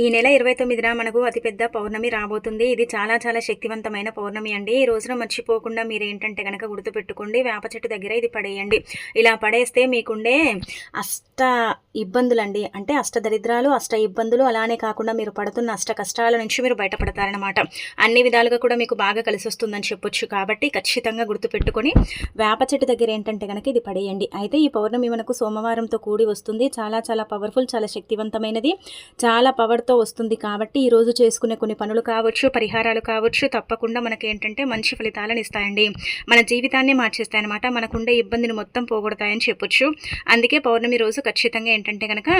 ఈ నెల 29న మనకు అతిపెద్ద పౌర్ణమి రాబోతుంది. ఇది చాలా చాలా శక్తివంతమైన పౌర్ణమి అండి. ఈ రోజున మర్చిపోకుండా మీరేంటంటే గనక గుర్తుపెట్టుకోండి, వేప చెట్టు దగ్గర ఇది పడేయండి. ఇలా పడేస్తే మీకుండే అష్ట ఇబ్బందులండి, అంటే అష్ట దరిద్రాలు, అష్ట ఇబ్బందులు, అలానే కాకుండా మీరు పడుతున్న అష్ట కష్టాల నుంచి మీరు బయటపడతారనమాట. అన్ని విధాలుగా కూడా మీకు బాగా కలిసొస్తుందని చెప్పొచ్చు. కాబట్టి ఖచ్చితంగా గుర్తుపెట్టుకొని వేప చెట్టు దగ్గర ఏంటంటే గనక ఇది పడేయండి. అయితే ఈ పౌర్ణమి మనకు సోమవారంతో కూడి వస్తుంది. చాలా చాలా పవర్ఫుల్, చాలా శక్తివంతమైనది, చాలా పవర్తో వస్తుంది. కాబట్టి ఈరోజు చేసుకునే కొన్ని పనులు కావచ్చు, పరిహారాలు కావచ్చు, తప్పకుండా మనకేంటంటే మంచి ఫలితాలను ఇస్తాయండి. మన జీవితాన్ని మార్చేస్తాయన్నమాట. మనకుండే ఇబ్బందిని మొత్తం పోగొడతాయని చెప్పొచ్చు. అందుకే పౌర్ణమి రోజు ఖచ్చితంగా ఏంటంటే కనుక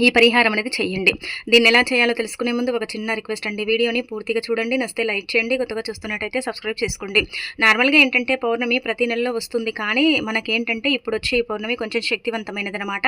ఈ పరిహారం అనేది చేయండి. దీన్ని ఎలా చేయాలో తెలుసుకునే ముందు ఒక చిన్న రిక్వెస్ట్ అండి, వీడియోని పూర్తిగా చూడండి, నచ్చితే లైక్ చేయండి, కొత్తగా చూస్తున్నట్టయితే సబ్స్క్రైబ్ చేసుకోండి. నార్మల్గా ఏంటంటే పౌర్ణమి ప్రతి నెలలో వస్తుంది, కానీ మనకేంటంటే ఇప్పుడు వచ్చే ఈ పౌర్ణమి కొంచెం శక్తివంతమైనది అనమాట.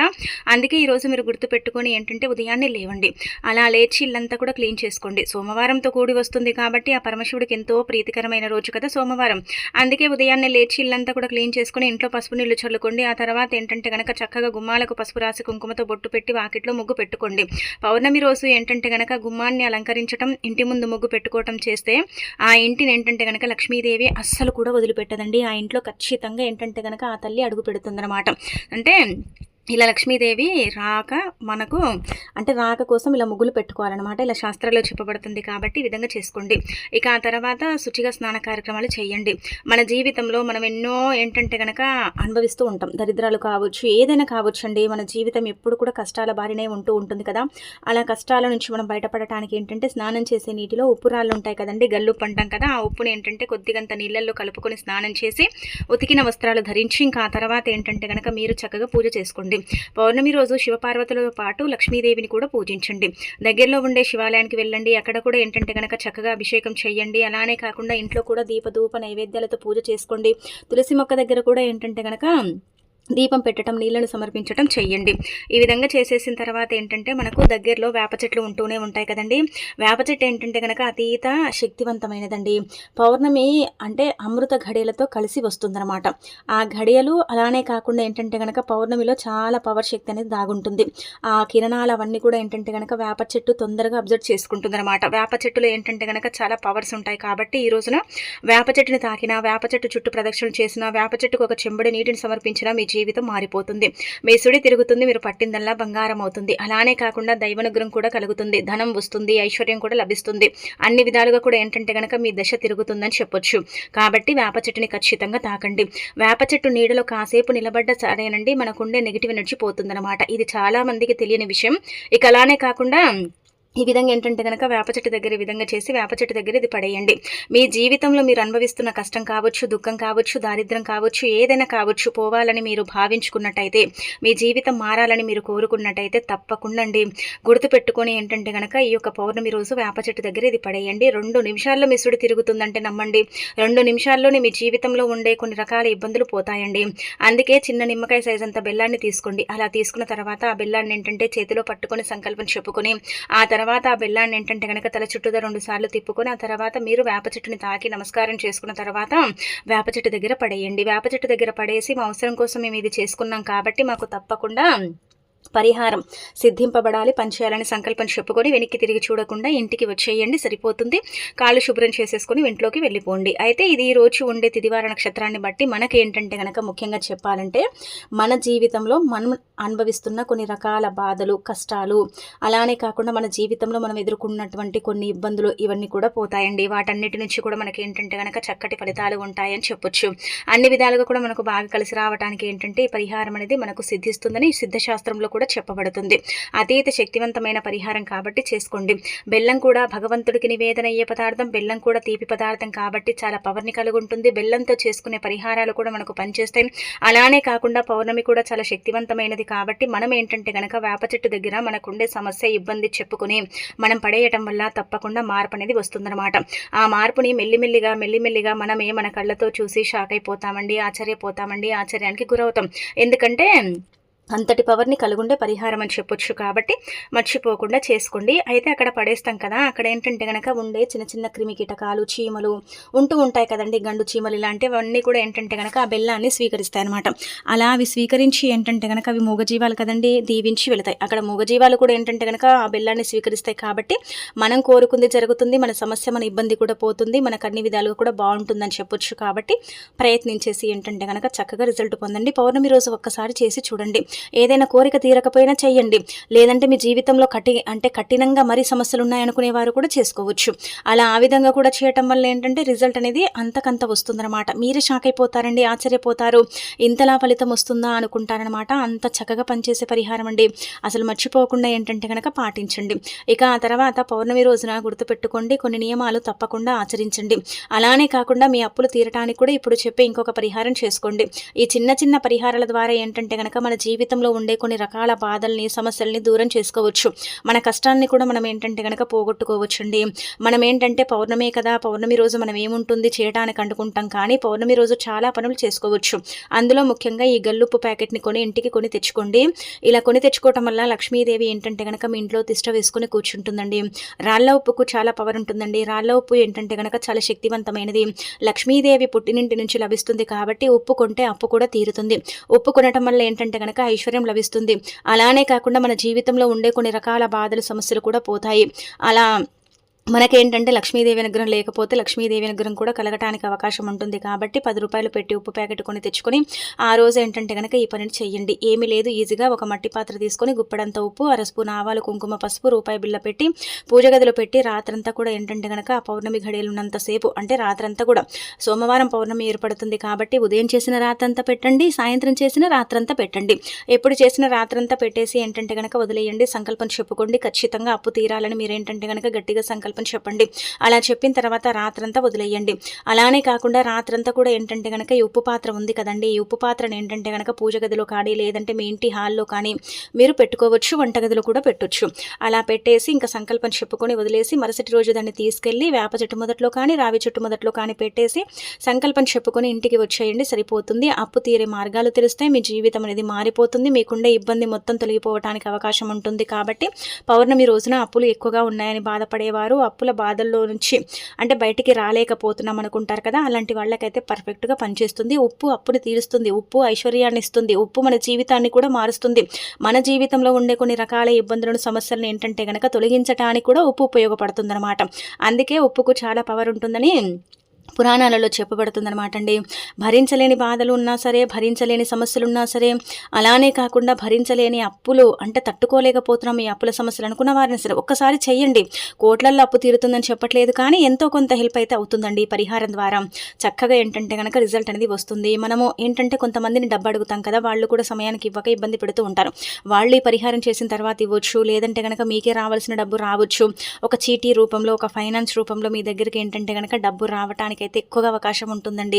అందుకే ఈరోజు మీరు గుర్తుపెట్టుకొని ఏంటంటే ఉదయాన్నే లేవండి. అలా లేచి ఇల్లంతా కూడా క్లీన్ చేసుకోండి. సోమవారంతో కూడి వస్తుంది కాబట్టి ఆ పరమశివుడికి ఎంతో ప్రీతికరమైన రోజు కదా సోమవారం. అందుకే ఉదయాన్నే లేచి ఇల్లంతా కూడా క్లీన్ చేసుకుని ఇంట్లో పసుపు నీళ్లు చల్లుకోండి. ఆ తర్వాత ఏంటంటే కనుక చక్కగా గుమ్మాలకు పసుపు రాసి కుంకుమతో బొట్టు పెట్టి వాకిట్లో ముగ్గు పెట్టుకోండి. పౌర్ణమి రోజు ఏంటంటే గనక గుమ్మాన్ని అలంకరించడం, ఇంటి ముందు ముగ్గు పెట్టుకోవటం చేస్తే ఆ ఇంటిని ఏంటంటే గనక లక్ష్మీదేవి అస్సలు కూడా వదిలిపెట్టదండి. ఆ ఇంట్లో ఖచ్చితంగా ఏంటంటే గనక ఆ తల్లి అడుగు పెడుతుందన్నమాట. అంటే ఇలా లక్ష్మీదేవి రాక మనకు అంటే రాక కోసం ఇలా ముగ్గులు పెట్టుకోవాలన్నమాట. ఇలా శాస్త్రాల్లో చెప్పబడుతుంది కాబట్టి ఈ విధంగా చేసుకోండి. ఇక ఆ తర్వాత శుచిగా స్నాన కార్యక్రమాలు చేయండి. మన జీవితంలో మనం ఎన్నో ఏంటంటే కనుక అనుభవిస్తూ ఉంటాం. దరిద్రాలు కావచ్చు, ఏదైనా కావచ్చు అండి. మన జీవితం ఎప్పుడు కూడా కష్టాల బారినే ఉంటూ ఉంటుంది కదా. అలా కష్టాల నుంచి మనం బయటపడటానికి ఏంటంటే స్నానం చేసే నీటిలో ఉప్పు రాళ్ళు ఉంటాయి కదండి, గల్లుప్పు అంటాం కదా. ఆ ఉప్పుని ఏంటంటే కొద్దిగంత నీళ్ళల్లో కలుపుకొని స్నానం చేసి ఉతికిన వస్త్రాలు ధరించి ఇంకా ఆ తర్వాత ఏంటంటే కనుక మీరు చక్కగా పూజ చేసుకోండి. పౌర్ణమి రోజు శివపార్వతులతో పాటు లక్ష్మీదేవిని కూడా పూజించండి. దగ్గరలో ఉండే శివాలయానికి వెళ్ళండి. అక్కడ కూడా ఏంటంటే కనుక చక్కగా అభిషేకం చేయండి. అలానే కాకుండా ఇంట్లో కూడా దీపధూప నైవేద్యాలతో పూజ చేసుకోండి. తులసి మొక్క దగ్గర కూడా ఏంటంటే కనుక దీపం పెట్టడం, నీళ్లను సమర్పించడం చెయ్యండి. ఈ విధంగా చేసేసిన తర్వాత ఏంటంటే మనకు దగ్గరలో వేప చెట్లు ఉంటూనే ఉంటాయి కదండి. వేప చెట్టు ఏంటంటే కనుక అతీత శక్తివంతమైనదండి. పౌర్ణమి అంటే అమృత ఘడియలతో కలిసి వస్తుందన్నమాట. ఆ ఘడియలు అలానే కాకుండా ఏంటంటే కనుక పౌర్ణమిలో చాలా పవర్ శక్తి అనేది దాగుంటుంది. ఆ కిరణాలు అవన్నీ కూడా ఏంటంటే కనుక వేప చెట్టు తొందరగా అబ్జర్వ్ చేసుకుంటుంది అనమాట. వేప చెట్టులో ఏంటంటే కనుక చాలా పవర్స్ ఉంటాయి. కాబట్టి ఈ రోజున వేప చెట్టుని తాకినా, వేప చెట్టు చుట్టూ ప్రదక్షిణలు చేసినా, వేప చెట్టుకు ఒక చెంబడి నీటిని సమర్పించినా మీ జీవితం మారిపోతుంది. మీ సుడి తిరుగుతుంది, మీరు పట్టిందల్లా బంగారం అవుతుంది. అలానే కాకుండా దైవానుగ్రహం కూడా కలుగుతుంది, ధనం వస్తుంది, ఐశ్వర్యం కూడా లభిస్తుంది. అన్ని విధాలుగా కూడా ఏంటంటే కనుక మీ దశ తిరుగుతుందని చెప్పొచ్చు. కాబట్టి వేప చెట్టుని ఖచ్చితంగా తాకండి. వేప చెట్టు నీడలో కాసేపు నిలబడ్డ సరేనండి మనకుండే నెగిటివ్ ఎనర్జీ పోతుందన్నమాట. ఇది చాలా మందికి తెలియని విషయం. ఇక అలానే కాకుండా ఈ విధంగా ఏంటంటే కనుక వేప చెట్టు దగ్గర ఈ విధంగా చేసి వేప చెట్టు దగ్గర ఇది పడేయండి. మీ జీవితంలో మీరు అనుభవిస్తున్న కష్టం కావచ్చు, దుఃఖం కావచ్చు, దారిద్ర్యం కావచ్చు, ఏదైనా కావచ్చు, పోవాలని మీరు భావించుకున్నట్టయితే, మీ జీవితం మారాలని మీరు కోరుకున్నట్టయితే తప్పకుండా అండి గుర్తుపెట్టుకొని ఏంటంటే కనుక ఈ యొక్క పౌర్ణమి రోజు వేప చెట్టు దగ్గర ఇది పడేయండి. 2 నిమిషాల్లో మీ సుడి తిరుగుతుందంటే నమ్మండి. 2 నిమిషాల్లోనే మీ జీవితంలో ఉండే కొన్ని రకాల ఇబ్బందులు పోతాయండి. అందుకే చిన్న నిమ్మకాయ సైజ్ అంత బెల్లాన్ని తీసుకోండి. అలా తీసుకున్న తర్వాత ఆ బెల్లాన్ని ఏంటంటే చేతిలో పట్టుకొని సంకల్పం చెప్పుకొని ఆ తర్వాత ఆ బెల్లాన్ని ఏంటంటే కనుక తల చుట్టూదా 2 సార్లు తిప్పుకొని ఆ తర్వాత మీరు వేప చెట్టుని తాకి నమస్కారం చేసుకున్న తర్వాత వేప చెట్టు దగ్గర పడేయండి. వేప చెట్టు దగ్గర పడేసి మా అవసరం కోసం మేము ఇది చేసుకున్నాం కాబట్టి మాకు తప్పకుండా పరిహారం సిద్ధింపబడాలి, పనిచేయాలని సంకల్పం చెప్పుకొని వెనక్కి తిరిగి చూడకుండా ఇంటికి వచ్చేయండి, సరిపోతుంది. కాళ్ళు శుభ్రం చేసేసుకొని ఇంట్లోకి వెళ్ళిపోండి. అయితే ఇది ఈ రోజు ఉండే తిదివార నక్షత్రాన్ని బట్టి మనకేంటంటే కనుక ముఖ్యంగా చెప్పాలంటే మన జీవితంలో మనం అనుభవిస్తున్న కొన్ని రకాల బాధలు, కష్టాలు, అలానే కాకుండా మన జీవితంలో మనం ఎదుర్కొన్నటువంటి కొన్ని ఇబ్బందులు ఇవన్నీ కూడా పోతాయండి. వాటన్నిటి నుంచి కూడా మనకి ఏంటంటే కనుక చక్కటి ఫలితాలు ఉంటాయని చెప్పొచ్చు. అన్ని విధాలుగా కూడా మనకు బాగా కలిసి రావడానికి ఏంటంటే ఈ పరిహారం అనేది మనకు సిద్ధిస్తుందని సిద్ధశాస్త్రంలో కూడా చెప్పబడుతుంది. అతీత శక్తివంతమైన పరిహారం కాబట్టి చేసుకోండి. బెల్లం కూడా భగవంతుడికి నివేదన అయ్యే పదార్థం. బెల్లం కూడా తీపి పదార్థం కాబట్టి చాలా పవర్ని కలిగి ఉంటుంది. బెల్లంతో చేసుకునే పరిహారాలు కూడా మనకు పనిచేస్తాయి. అలానే కాకుండా పౌర్ణమి కూడా చాలా శక్తివంతమైనది కాబట్టి మనం ఏంటంటే కనుక వేప చెట్టు దగ్గర మనకుండే సమస్య, ఇబ్బంది చెప్పుకొని మనం పడేయటం వల్ల తప్పకుండా మార్పు అనేది వస్తుందన్నమాట. ఆ మార్పుని మెల్లిమెల్లిగా మనమే మన కళ్ళతో చూసి షాక్ అయిపోతామండి, ఆశ్చర్యపోతామండి, ఆశ్చర్యానికి గురవుతాం. ఎందుకంటే అంతటి పవర్ని కలిగుండే పరిహారం అని చెప్పొచ్చు. కాబట్టి మర్చిపోకుండా చేసుకోండి. అయితే అక్కడ పడేస్తాం కదా, అక్కడ ఏంటంటే గనక ఉండే చిన్న చిన్న క్రిమి కీటకాలు, చీమలు ఉంటూ ఉంటాయి కదండి, గండు చీమలు ఇలాంటివన్నీ కూడా ఏంటంటే గనక ఆ బెల్లాన్ని స్వీకరిస్తాయి అనమాట. అలా అవి స్వీకరించి ఏంటంటే గనక అవి మూగజీవాలు కదండి, దీవించి వెళతాయి. అక్కడ మూగజీవాలు కూడా ఏంటంటే గనక ఆ బెల్లాన్ని స్వీకరిస్తాయి. కాబట్టి మనం కోరుకుంది జరుగుతుంది, మన సమస్య, మన ఇబ్బంది కూడా పోతుంది, మనకు అన్ని విధాలుగా కూడా బాగుంటుందని చెప్పొచ్చు. కాబట్టి ప్రయత్నించేసి ఏంటంటే గనక చక్కగా రిజల్ట్ పొందండి. పౌర్ణమి రోజు ఒక్కసారి చేసి చూడండి. ఏదైనా కోరిక తీరకపోయినా చెయ్యండి. లేదంటే మీ జీవితంలో కఠినంగా మరి సమస్యలు ఉన్నాయనుకునే వారు కూడా చేసుకోవచ్చు. అలా ఆ విధంగా కూడా చేయటం వల్ల ఏంటంటే రిజల్ట్ అనేది అంతకంత వస్తుందన్నమాట. మీరు షాక్ అయిపోతారండి, ఆశ్చర్యపోతారు. ఇంతలా ఫలితం వస్తుందా అనుకుంటారనమాట. అంత చక్కగా పనిచేసే పరిహారం అండి. అసలు మర్చిపోకుండా ఏంటంటే కనుక పాటించండి. ఇక ఆ తర్వాత పౌర్ణమి రోజున గుర్తుపెట్టుకోండి, కొన్ని నియమాలు తప్పకుండా ఆచరించండి. అలానే కాకుండా మీ అప్పులు తీరటానికి కూడా ఇప్పుడు చెప్పే ఇంకొక పరిహారం చేసుకోండి. ఈ చిన్న చిన్న పరిహారాల ద్వారా ఏంటంటే కనుక మన జీవితంలో ఉండే కొన్ని రకాల బాధల్ని, సమస్యల్ని దూరం చేసుకోవచ్చు. మన కష్టాన్ని కూడా మనం ఏంటంటే కనుక పోగొట్టుకోవచ్చండి. మనం ఏంటంటే పౌర్ణమే కదా, పౌర్ణమి రోజు మనం ఏముంటుంది చేయడానికి అనుకుంటాం, కానీ పౌర్ణమి రోజు చాలా పనులు చేసుకోవచ్చు. అందులో ముఖ్యంగా ఈ గల్లుప్పు ప్యాకెట్ని ఇంటికి కొని తెచ్చుకోండి. ఇలా కొని తెచ్చుకోవటం వల్ల లక్ష్మీదేవి ఏంటంటే కనుక మీ ఇంట్లో తిష్ట వేసుకుని కూర్చుంటుందండి. రాళ్ళ ఉప్పుకు చాలా పవర్ ఉంటుందండి. రాళ్ళ ఉప్పు ఏంటంటే కనుక చాలా శక్తివంతమైనది. లక్ష్మీదేవి పుట్టినింటి నుంచి లభిస్తుంది. కాబట్టి ఉప్పు కొంటే అప్పు కూడా తీరుతుంది. ఉప్పు కొనటం వల్ల ఏంటంటే కనుక ఐశ్వర్యం లభిస్తుంది. అలానే కాకుండా మన జీవితంలో ఉండే కొన్ని రకాల బాధలు, సమస్యలు కూడా పోతాయి. అలా మనకేంటంటే లక్ష్మీదేవి అనుగ్రహం లేకపోతే లక్ష్మీదేవి అనుగ్రహం కూడా కలగటానికి అవకాశం ఉంటుంది. కాబట్టి 10 రూపాయలు పెట్టి ఉప్పు ప్యాకెట్ కొని తెచ్చుకొని ఆ రోజు ఏంటంటే కనుక ఈ పనిని చెయ్యండి. ఏమీ లేదు, ఈజీగా ఒక మట్టి పాత్ర తీసుకొని గుప్పెడంత ఉప్పు, అర స్పూన్ ఆవాలు, కుంకుమ, పసుపు, రూపాయి బిళ్ళ పెట్టి పూజ గదిలో పెట్టి రాత్రంతా కూడా ఏంటంటే కనుక ఆ పౌర్ణమి ఘడియలు ఉన్నంతసేపు, అంటే రాత్రంతా కూడా సోమవారం పౌర్ణమి ఏర్పడుతుంది కాబట్టి ఉదయం చేసిన రాత్రంతా పెట్టండి, సాయంత్రం చేసిన రాత్రంతా పెట్టండి. ఎప్పుడు చేసిన రాత్రంతా పెట్టేసి ఏంటంటే కనుక వదిలేయండి. సంకల్పం చెప్పుకోండి, ఖచ్చితంగా అప్పు తీరాలని మీరు ఏంటంటే కనుక గట్టిగా సంకల్పం చెప్పండి. అలా చెప్పిన తర్వాత రాత్రంతా వదిలేయండి. అలానే కాకుండా రాత్రంతా కూడా ఏంటంటే కనుక ఈ ఉప్పు పాత్ర ఉంది కదండి, ఈ ఉప్పు పాత్రను ఏంటంటే కనుక పూజ గదిలో కానీ లేదంటే మీ ఇంటి హాల్లో కానీ మీరు పెట్టుకోవచ్చు, వంటగదిలో కూడా పెట్టొచ్చు. అలా పెట్టేసి ఇంకా సంకల్పం చెప్పుకొని వదిలేసి మరుసటి రోజు దాన్ని తీసుకెళ్ళి వేప చెట్టు మొదట్లో కానీ రావి చెట్టు మొదట్లో కానీ పెట్టేసి సంకల్పం చెప్పుకొని ఇంటికి వచ్చేయండి, సరిపోతుంది. అప్పు తీరే మార్గాలు తెలుస్తాయి, మీ జీవితం అనేది మారిపోతుంది, మీకుండే ఇబ్బంది మొత్తం తొలగిపోవడానికి అవకాశం ఉంటుంది. కాబట్టి పౌర్ణమి రోజున అప్పులు ఎక్కువగా ఉన్నాయని బాధపడేవారు, అప్పుల బాధల్లో నుంచి అంటే బయటికి రాలేకపోతున్నాం అనుకుంటారు కదా, అలాంటి వాళ్ళకైతే పర్ఫెక్ట్గా పనిచేస్తుంది. ఉప్పు అప్పుని తీరుస్తుంది, ఉప్పు ఐశ్వర్యాన్ని ఇస్తుంది, ఉప్పు మన జీవితాన్ని కూడా మారుస్తుంది. మన జీవితంలో ఉండే కొన్ని రకాల ఇబ్బందులను, సమస్యలను ఏంటంటే కనుక తొలగించడానికి కూడా ఉప్పు ఉపయోగపడుతుంది అనమాట. అందుకే ఉప్పుకు చాలా పవర్ ఉంటుందని పురాణాలలో చెప్పబడుతుందన్నమాట అండి. భరించలేని బాధలు ఉన్నా సరే, భరించలేని సమస్యలు ఉన్నా సరే, అలానే కాకుండా భరించలేని అప్పులు అంటే తట్టుకోలేకపోతున్నాం ఈ అప్పుల సమస్యలు అనుకున్న వారిని సరే ఒక్కసారి చెయ్యండి. కోట్లల్లో అప్పు తీరుతుందని చెప్పట్లేదు, కానీ ఎంతో కొంత హెల్ప్ అయితే అవుతుందండి ఈ పరిహారం ద్వారా. చక్కగా ఏంటంటే కనుక రిజల్ట్ అనేది వస్తుంది. మనము ఏంటంటే కొంతమందిని డబ్బు అడుగుతాం కదా, వాళ్ళు కూడా సమయానికి ఇవ్వక ఇబ్బంది పెడుతూ ఉంటారు. వాళ్ళు ఈ పరిహారం చేసిన తర్వాత ఇవ్వచ్చు, లేదంటే కనుక మీకే రావాల్సిన డబ్బు రావచ్చు. ఒక చీటీ రూపంలో, ఒక ఫైనాన్స్ రూపంలో మీ దగ్గరికి ఏంటంటే కనుక డబ్బు రావటానికి అయితే ఎక్కువగా అవకాశం ఉంటుందండి.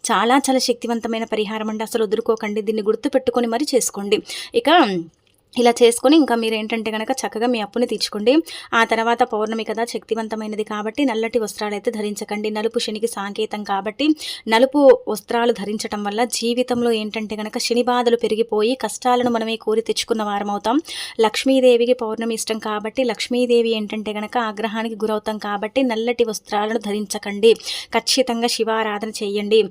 చాలా చాలా శక్తివంతమైన పరిహారం అండి. అసలు వదులుకోకండి, దీన్ని గుర్తుపెట్టుకొని మరి చేసుకోండి. ఇక ఇలా చేసుకొని ఇంకా మీరు ఏంటంటే కనుక చక్కగా మీ అప్పుని తీర్చుకోండి. ఆ తర్వాత పౌర్ణమి కదా, శక్తివంతమైనది కాబట్టి నల్లటి వస్త్రాలు అయితే ధరించకండి. నలుపు శనికి సంకేతం కాబట్టి నలుపు వస్త్రాలు ధరించడం వల్ల జీవితంలో ఏంటంటే కనుక శని బాధలు పెరిగిపోయి కష్టాలను మనమే కోరి తెచ్చుకున్న వారం అవుతాం. లక్ష్మీదేవికి పౌర్ణమి ఇష్టం కాబట్టి లక్ష్మీదేవి ఏంటంటే కనుక ఆగ్రహానికి గురవుతాం కాబట్టి నల్లటి వస్త్రాలను ధరించకండి. ఖచ్చితంగా శివారాధన చేయండి,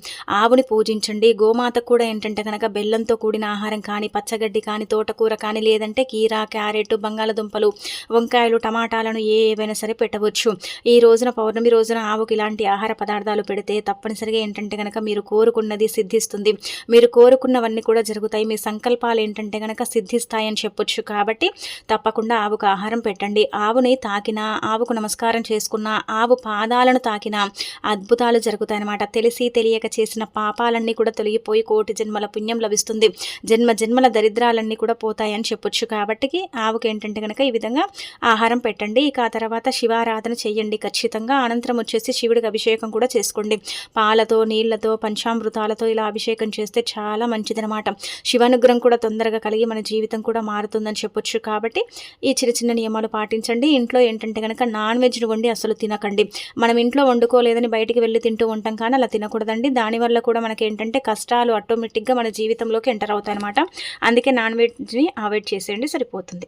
ఆవుని పూజించండి. గోమాత కూడా ఏంటంటే కనుక బెల్లంతో కూడిన ఆహారం కానీ, పచ్చగడ్డి కానీ, తోటకూర కానీ, లేదంటే కీర, క్యారెట్, బంగాళదుంపలు, వంకాయలు, టమాటాలను ఏవైనా సరే పెట్టవచ్చు. ఈ రోజున పౌర్ణమి రోజున ఆవుకి ఇలాంటి ఆహార పదార్థాలు పెడితే తప్పనిసరిగా ఏంటంటే కనుక మీరు కోరుకున్నది సిద్ధిస్తుంది. మీరు కోరుకున్నవన్నీ కూడా జరుగుతాయి. మీ సంకల్పాలు ఏంటంటే కనుక సిద్ధిస్తాయని చెప్పొచ్చు. కాబట్టి తప్పకుండా ఆవుకు ఆహారం పెట్టండి. ఆవుని తాకినా, ఆవుకు నమస్కారం చేసుకున్నా, ఆవు పాదాలను తాకినా అద్భుతాలు జరుగుతాయన్నమాట. తెలిసి తెలియక చేసిన పాపాలన్నీ కూడా తొలగిపోయి కోటి జన్మల పుణ్యం లభిస్తుంది. జన్మ జన్మల దరిద్రాలన్నీ కూడా పోతాయని చెప్పొచ్చు. కాబట్టి ఆవుకి ఏంటంటే కనుక ఈ విధంగా ఆహారం పెట్టండి. ఇక ఆ తర్వాత శివారాధన చెయ్యండి ఖచ్చితంగా. అనంతరం వచ్చేసి శివుడికి అభిషేకం కూడా చేసుకోండి. పాలతో, నీళ్లతో, పంచామృతాలతో ఇలా అభిషేకం చేస్తే చాలా మంచిదనమాట. శివానుగ్రహం కూడా తొందరగా కలిగి మన జీవితం కూడా మారుతుందని చెప్పొచ్చు. కాబట్టి ఈ చిన్న చిన్న నియమాలు పాటించండి. ఇంట్లో ఏంటంటే కనుక నాన్ వెజ్‌ని వండి అసలు తినకండి. మనం ఇంట్లో వండుకోలేదని బయటికి వెళ్లి తింటూ ఉంటాం కానీ అలా తినకూడదండి. దానివల్ల కూడా మనకేంటంటే కష్టాలు ఆటోమేటిక్‌గా మన జీవితంలోకి ఎంటర్ అవుతాయన్నమాట. అందుకే నాన్ వెజ్‌ని అవాయిడ్ చేసేయండి సరిపోతుంది.